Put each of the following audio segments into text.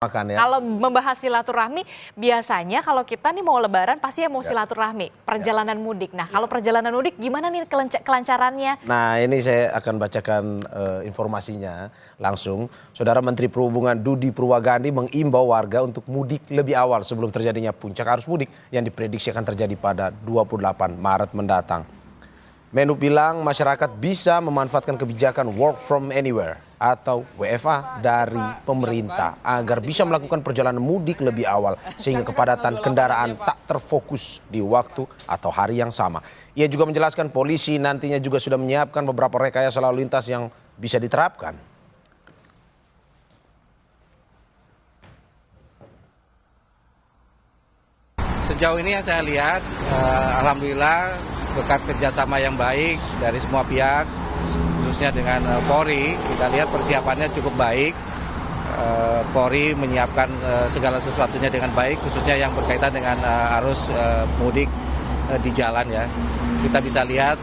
Makan ya. Kalau membahas silaturahmi, biasanya kalau kita nih mau lebaran pasti ya mau silaturahmi, perjalanan mudik. Nah, kalau perjalanan mudik gimana nih kelancarannya? Nah, ini saya akan bacakan informasinya langsung. Saudara Menteri Perhubungan Dudi Purwagandi mengimbau warga untuk mudik lebih awal sebelum terjadinya puncak arus mudik yang diprediksi akan terjadi pada 28 Maret mendatang. Menhu bilang masyarakat bisa memanfaatkan kebijakan work from anywhere atau WFA dari pemerintah agar bisa melakukan perjalanan mudik lebih awal sehingga kepadatan kendaraan tak terfokus di waktu atau hari yang sama. Ia juga menjelaskan polisi nantinya juga sudah menyiapkan beberapa rekayasa lalu lintas yang bisa diterapkan. Sejauh ini yang saya lihat, alhamdulillah berkat kerjasama yang baik dari semua pihak, khususnya dengan Polri, kita lihat persiapannya cukup baik. Polri menyiapkan segala sesuatunya dengan baik, khususnya yang berkaitan dengan arus mudik di jalan ya. Kita bisa lihat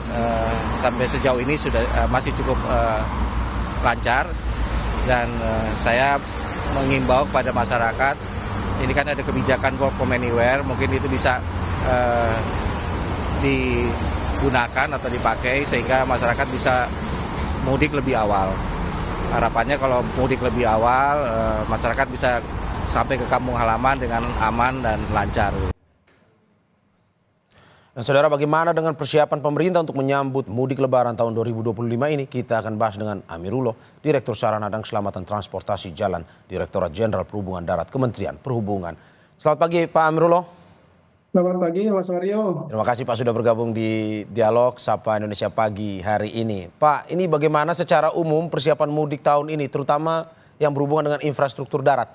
sampai sejauh ini sudah masih cukup lancar, dan saya mengimbau kepada masyarakat, ini kan ada kebijakan work from anywhere, mungkin itu bisa digunakan atau dipakai sehingga masyarakat bisa mudik lebih awal. Harapannya kalau mudik lebih awal, masyarakat bisa sampai ke kampung halaman dengan aman dan lancar. Dan saudara, bagaimana dengan persiapan pemerintah untuk menyambut mudik lebaran tahun 2025 ini? Kita akan bahas dengan Amirullah, Direktur Sarana dan Keselamatan Transportasi Jalan, Direktorat Jenderal Perhubungan Darat, Kementerian Perhubungan. Selamat pagi Pak Amirullah. Selamat pagi Mas Mario. Terima kasih Pak sudah bergabung di Dialog Sapa Indonesia pagi hari ini. Pak, ini bagaimana secara umum persiapan mudik tahun ini, terutama yang berhubungan dengan infrastruktur darat?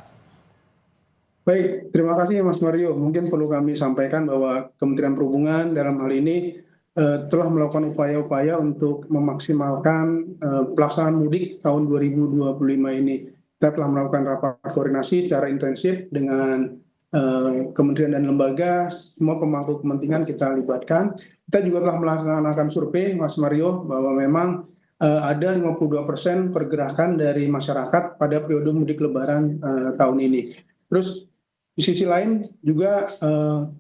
Baik, terima kasih Mas Mario. Mungkin perlu kami sampaikan bahwa Kementerian Perhubungan dalam hal ini telah melakukan upaya-upaya untuk memaksimalkan pelaksanaan mudik tahun 2025 ini. Kita telah melakukan rapat koordinasi secara intensif dengan kementerian dan lembaga, semua pemangku kepentingan kita libatkan. Kita juga telah melaksanakan survei, Mas Mario, bahwa memang ada 52% pergerakan dari masyarakat pada periode mudik lebaran tahun ini. Terus di sisi lain juga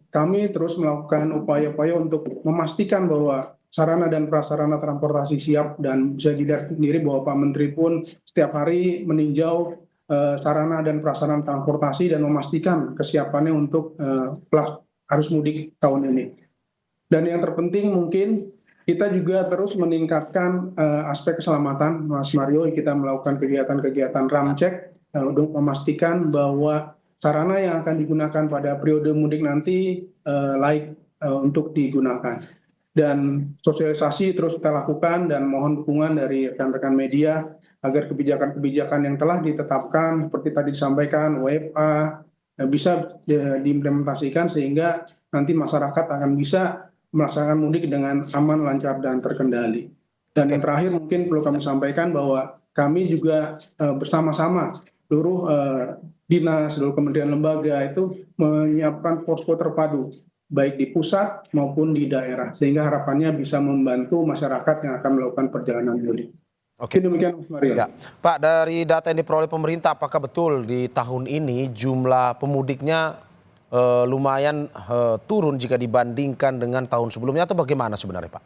kami terus melakukan upaya-upaya untuk memastikan bahwa sarana dan prasarana transportasi siap, dan bisa dilihat sendiri bahwa Pak Menteri pun setiap hari meninjau sarana dan prasarana transportasi dan memastikan kesiapannya untuk arus mudik tahun ini. Dan yang terpenting mungkin kita juga terus meningkatkan aspek keselamatan, Mas Mario. Kita melakukan kegiatan-kegiatan ramcek untuk memastikan bahwa sarana yang akan digunakan pada periode mudik nanti layak untuk digunakan. Dan sosialisasi terus kita lakukan dan mohon dukungan dari rekan-rekan media agar kebijakan-kebijakan yang telah ditetapkan seperti tadi disampaikan WFA bisa diimplementasikan sehingga nanti masyarakat akan bisa melaksanakan mudik dengan aman, lancar, dan terkendali. Dan yang terakhir mungkin perlu kami sampaikan bahwa kami juga bersama-sama seluruh dinas, seluruh kementerian lembaga itu menyiapkan posko terpadu baik di pusat maupun di daerah, sehingga harapannya bisa membantu masyarakat yang akan melakukan perjalanan mudik. Oke. Demikian Mas Mario. Ya. Pak, dari data yang diperoleh pemerintah, apakah betul di tahun ini jumlah pemudiknya lumayan turun jika dibandingkan dengan tahun sebelumnya, atau bagaimana sebenarnya Pak?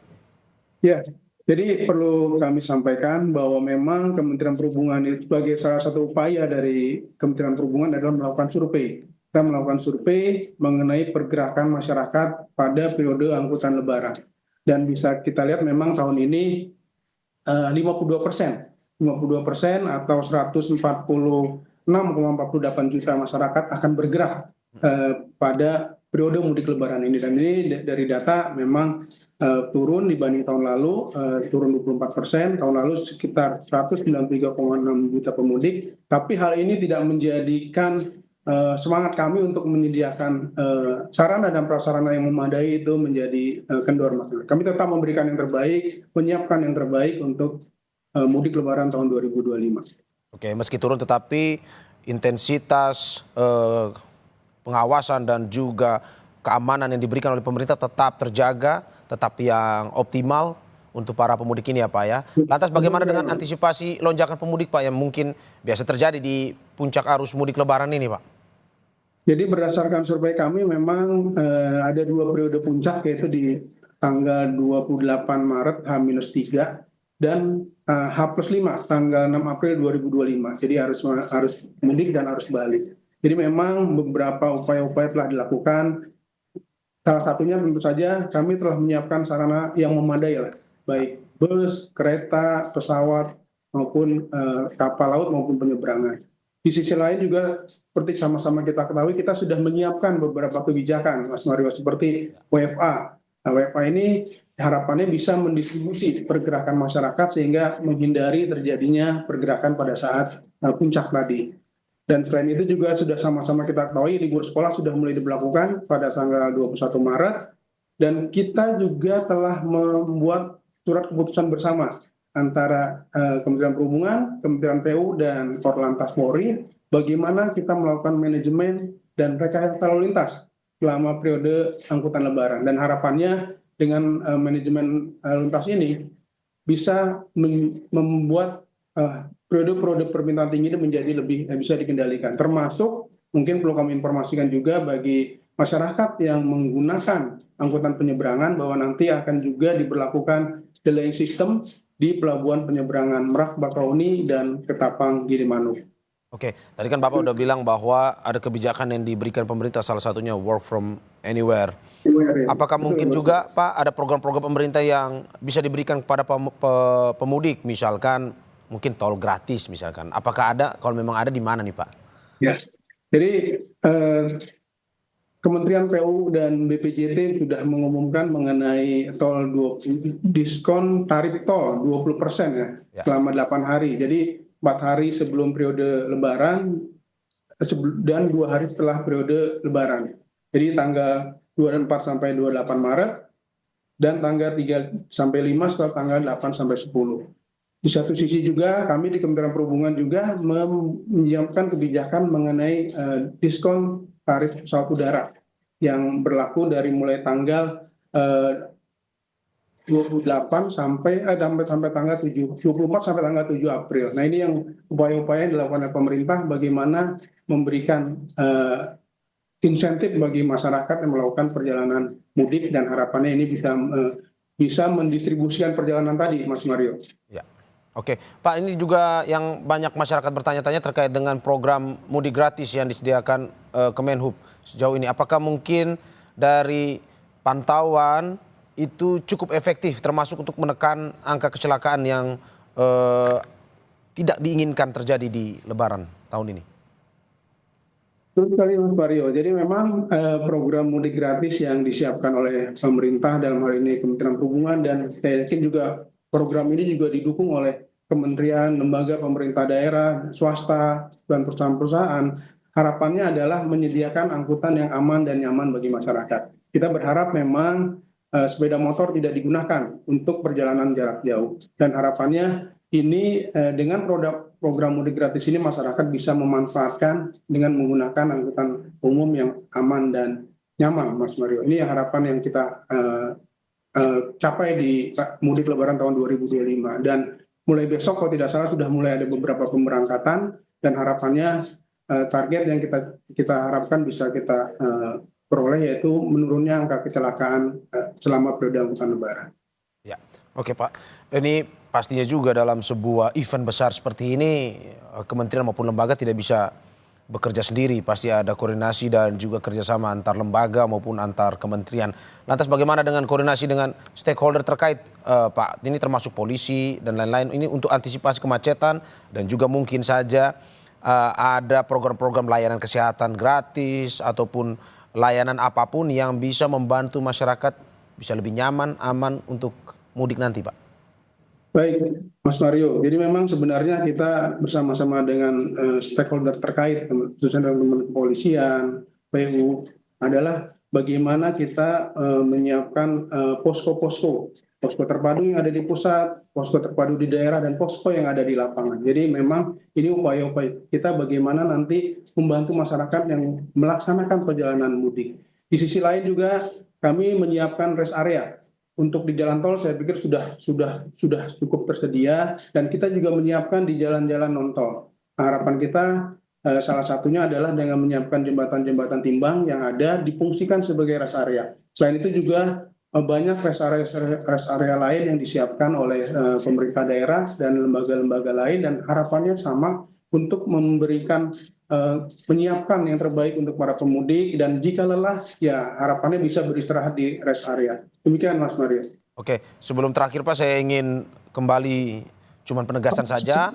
Ya, jadi perlu kami sampaikan bahwa memang Kementerian Perhubungan itu sebagai salah satu upaya dari Kementerian Perhubungan adalah melakukan survei. Kita melakukan survei mengenai pergerakan masyarakat pada periode angkutan lebaran. Dan bisa kita lihat memang tahun ini 52% atau 146,48 juta masyarakat akan bergerak pada periode mudik lebaran ini. Dan ini dari data memang turun dibanding tahun lalu, turun 24%, tahun lalu sekitar 193,6 juta pemudik. Tapi hal ini tidak menjadikan semangat kami untuk menyediakan sarana dan prasarana yang memadai itu menjadi kendor, Mas. Kami tetap memberikan yang terbaik, menyiapkan yang terbaik untuk mudik lebaran tahun 2025. Oke, meski turun tetapi intensitas pengawasan dan juga keamanan yang diberikan oleh pemerintah tetap terjaga, tetap yang optimal untuk para pemudik ini ya Pak ya. Lantas bagaimana dengan antisipasi lonjakan pemudik Pak yang mungkin biasa terjadi di puncak arus mudik Lebaran ini, Pak? Jadi berdasarkan survei kami memang ada dua periode puncak, yaitu di tanggal 28 Maret H-3 dan H+5 tanggal 6 April 2025. Jadi harus mudik dan harus balik. Jadi memang beberapa upaya-upaya telah dilakukan. Salah satunya tentu saja kami telah menyiapkan sarana yang memadai lah, baik bus, kereta, pesawat maupun kapal laut maupun penyeberangan. Di sisi lain juga seperti sama-sama kita ketahui, kita sudah menyiapkan beberapa kebijakan, Mas Mario, seperti WFA. Nah, WFA ini harapannya bisa mendistribusi pergerakan masyarakat sehingga menghindari terjadinya pergerakan pada saat puncak tadi. Dan selain itu juga sudah sama-sama kita ketahui, libur sekolah sudah mulai diberlakukan pada tanggal 21 Maret, dan kita juga telah membuat surat keputusan bersama antara Kementerian Perhubungan, Kementerian PU, dan Korlantas Polri, bagaimana kita melakukan manajemen dan rekayasa lalu lintas selama periode angkutan Lebaran. Dan harapannya dengan manajemen lalu lintas ini bisa membuat periode-periode permintaan tinggi ini menjadi lebih bisa dikendalikan. Termasuk mungkin perlu kami informasikan juga bagi masyarakat yang menggunakan angkutan penyeberangan bahwa nanti akan juga diberlakukan delaying system di pelabuhan penyeberangan Merak, Bakauheni, dan Ketapang, Gilimanuk. Oke, tadi kan Bapak udah bilang bahwa ada kebijakan yang diberikan pemerintah, salah satunya work from anywhere. Apakah mungkin juga Pak ada program-program pemerintah yang bisa diberikan kepada pemudik, misalkan mungkin tol gratis misalkan. Apakah ada, kalau memang ada di mana nih Pak? Ya, jadi Kementerian PU dan BPJT sudah mengumumkan mengenai diskon tarif tol 20% ya selama 8 hari. Jadi 4 hari sebelum periode Lebaran dan 2 hari setelah periode Lebaran. Jadi tanggal 24 sampai 28 Maret dan tanggal 3 sampai 5 setelah tanggal 8 sampai 10. Di satu sisi juga kami di Kementerian Perhubungan juga menyiapkan kebijakan mengenai diskon tarif pesawat udara yang berlaku dari mulai tanggal 28 sampai tanggal 24 sampai tanggal 7 April. Nah, ini yang upaya-upaya yang dilakukan oleh pemerintah bagaimana memberikan insentif bagi masyarakat yang melakukan perjalanan mudik, dan harapannya ini bisa mendistribusikan perjalanan tadi, Mas Mario. Ya. Oke, Pak, ini juga yang banyak masyarakat bertanya-tanya terkait dengan program mudik gratis yang disediakan Kemenhub sejauh ini. Apakah mungkin dari pantauan itu cukup efektif termasuk untuk menekan angka kecelakaan yang tidak diinginkan terjadi di Lebaran tahun ini? Betul sekali Mas Mario. Jadi memang program mudik gratis yang disiapkan oleh pemerintah dalam hal ini Kementerian Perhubungan, dan saya yakin juga program ini juga didukung oleh kementerian, lembaga pemerintah daerah, swasta, dan perusahaan-perusahaan. Harapannya adalah menyediakan angkutan yang aman dan nyaman bagi masyarakat. Kita berharap memang sepeda motor tidak digunakan untuk perjalanan jarak jauh. Dan harapannya ini dengan program mudik gratis ini masyarakat bisa memanfaatkan dengan menggunakan angkutan umum yang aman dan nyaman, Mas Mario. Ini harapan yang kita capai di mudik Lebaran tahun 2025. Dan mulai besok kalau tidak salah sudah mulai ada beberapa pemberangkatan, dan harapannya target yang kita harapkan bisa kita peroleh yaitu menurunnya angka kecelakaan selama periode angkutan Lebaran. Ya, oke Pak. Ini pastinya juga dalam sebuah event besar seperti ini, kementerian maupun lembaga tidak bisa bekerja sendiri. Pasti ada koordinasi dan juga kerjasama antar lembaga maupun antar kementerian. Lantas bagaimana dengan koordinasi dengan stakeholder terkait, Pak? Ini termasuk polisi dan lain-lain. Ini untuk antisipasi kemacetan dan juga mungkin saja ada program-program layanan kesehatan gratis ataupun layanan apapun yang bisa membantu masyarakat bisa lebih nyaman, aman untuk mudik nanti, Pak. Baik, Mas Mario. Jadi memang sebenarnya kita bersama-sama dengan stakeholder terkait, khususnya dengan kepolisian, PU, adalah bagaimana kita menyiapkan posko-posko terpadu yang ada di pusat, posko terpadu di daerah, dan posko yang ada di lapangan. Jadi memang ini upaya-upaya kita bagaimana nanti membantu masyarakat yang melaksanakan perjalanan mudik. Di sisi lain juga kami menyiapkan rest area. Untuk di jalan tol saya pikir sudah cukup tersedia, dan kita juga menyiapkan di jalan-jalan non tol. Harapan kita Salah satunya adalah dengan menyiapkan jembatan-jembatan timbang yang ada difungsikan sebagai rest area. Selain itu juga banyak rest area lain yang disiapkan oleh pemerintah daerah dan lembaga-lembaga lain, dan harapannya sama untuk memberikan menyiapkan yang terbaik untuk para pemudik, dan jika lelah ya harapannya bisa beristirahat di rest area. Demikian Mas Mario. Oke, sebelum terakhir Pak, saya ingin kembali cuman penegasan saja.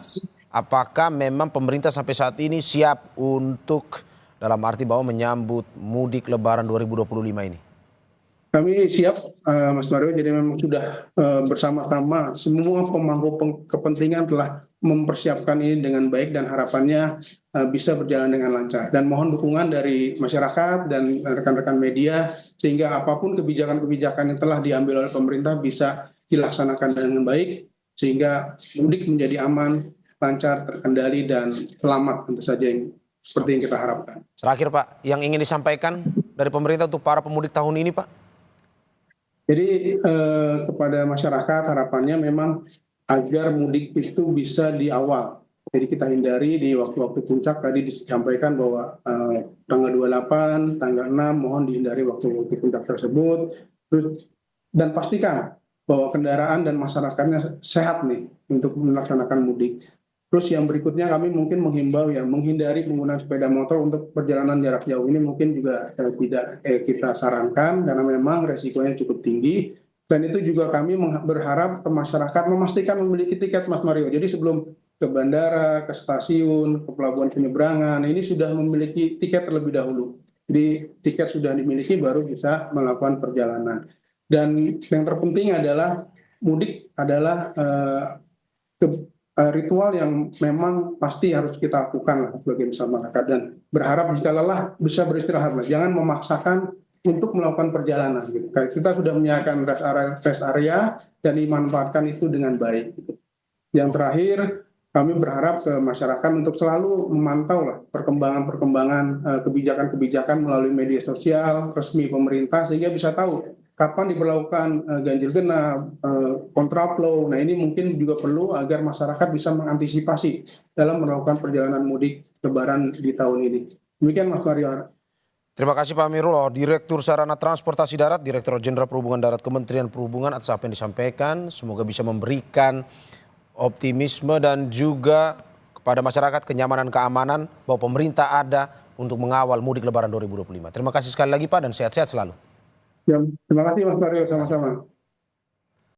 Apakah memang pemerintah sampai saat ini siap untuk dalam arti bahwa menyambut mudik Lebaran 2025 ini? Kami siap, Mas Mario. Jadi memang sudah bersama-sama semua pemangku kepentingan telah mempersiapkan ini dengan baik, dan harapannya bisa berjalan dengan lancar. Dan mohon dukungan dari masyarakat dan rekan-rekan media sehingga apapun kebijakan-kebijakan yang telah diambil oleh pemerintah bisa dilaksanakan dengan baik, sehingga mudik menjadi aman, lancar, terkendali, dan selamat tentu saja, seperti yang kita harapkan. Terakhir Pak, yang ingin disampaikan dari pemerintah untuk para pemudik tahun ini Pak? Jadi kepada masyarakat harapannya memang agar mudik itu bisa di awal. Jadi kita hindari di waktu-waktu puncak, tadi disampaikan bahwa tanggal 28, tanggal 6 mohon dihindari waktu-waktu puncak tersebut. Terus, dan pastikan bahwa kendaraan dan masyarakatnya sehat nih untuk melaksanakan mudik. Terus yang berikutnya kami mungkin menghimbau ya, menghindari penggunaan sepeda motor untuk perjalanan jarak jauh ini mungkin juga tidak kita sarankan karena memang resikonya cukup tinggi. Dan itu juga kami berharap ke masyarakat memastikan memiliki tiket, Mas Mario. Jadi sebelum ke bandara, ke stasiun, ke pelabuhan penyeberangan, ini sudah memiliki tiket terlebih dahulu. Jadi tiket sudah dimiliki baru bisa melakukan perjalanan. Dan yang terpenting adalah mudik adalah ritual yang memang pasti harus kita lakukan lah sebagai masyarakat, dan berharap jika lelah bisa beristirahat, jangan memaksakan untuk melakukan perjalanan gitu. Kita sudah menyiapkan rest area dan dimanfaatkan itu dengan baik gitu. Yang terakhir, kami berharap ke masyarakat untuk selalu memantau lah perkembangan kebijakan-kebijakan melalui media sosial resmi pemerintah, sehingga bisa tahu kapan diberlakukan ganjil genap, kontraflow. Nah ini mungkin juga perlu agar masyarakat bisa mengantisipasi dalam melakukan perjalanan mudik Lebaran di tahun ini. Demikian Mas Mario. Terima kasih Pak Amirullah, Direktur Sarana Transportasi Darat, Direktur Jenderal Perhubungan Darat Kementerian Perhubungan, atas apa yang disampaikan. Semoga bisa memberikan optimisme dan juga kepada masyarakat kenyamanan, keamanan bahwa pemerintah ada untuk mengawal mudik Lebaran 2025. Terima kasih sekali lagi Pak, dan sehat-sehat selalu. Ya, terima kasih Mas Mario, sama-sama.